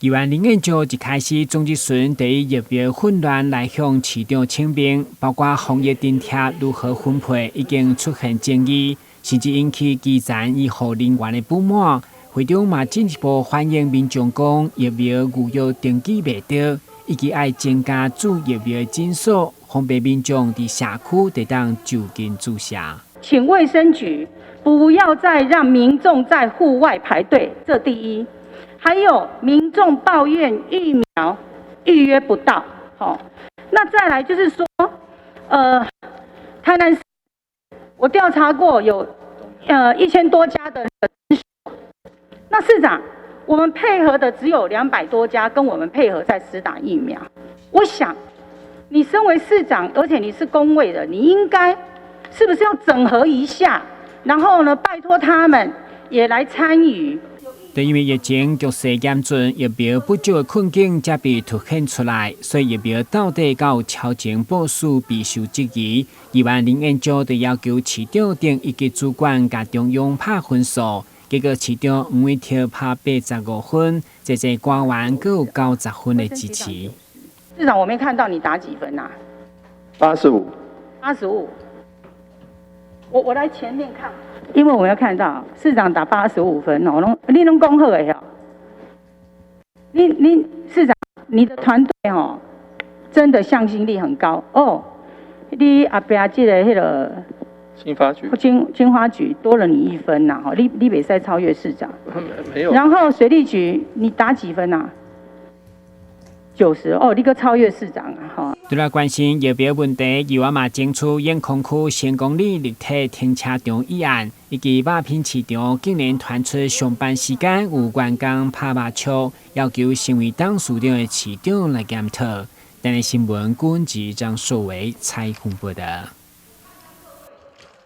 议员林彦洲一开始总之顺对疫苗混乱来向市场请兵，包括防疫津贴如何分配已经出现争议，甚至引起基层医护人员的不满。会长嘛进一步反映民众讲疫苗预约登记未到，以及爱增加注疫苗的诊所，方便民众伫社区得当就近注射。请卫生局不要再让民众在户外排队，这第一。还有民众抱怨疫苗预约不到，那再来就是说，台南市我调查过有1000多家的诊所，那市长我们配合的只有200多家跟我们配合在施打疫苗。我想你身为市长，而且你是公卫的，你应该是不是要整合一下，然后呢拜托他们也来参与。对，因为疫情局势严峻，疫苗不足的困境才被凸显出来，所以疫苗到底有超前部署备受质疑。议员林彦洲就要求市长等以及主管甲中央拍分数，结果市长黄伟跳拍85分，这官员各有90分的支持。市长，我没看到你打几分啊？85。85。我来前面看。因为我要看到市长打85分哦，你拢讲好的哦。你市长，你的团队哦，真的向心力很高哦。你后边这个那个经发局多了你1分呐，你袂使超越市长。没有。然后水利局你打几分啊？90哦，你个超越市长啊！除了关心疫苗问题，议员嘛争取永康区成功里立体停车场议案，以及肉品市场竟然传出上班时间有员工拍肉枪，要求身为党市长的市长来检讨。但是新闻管制张硕维采访报道。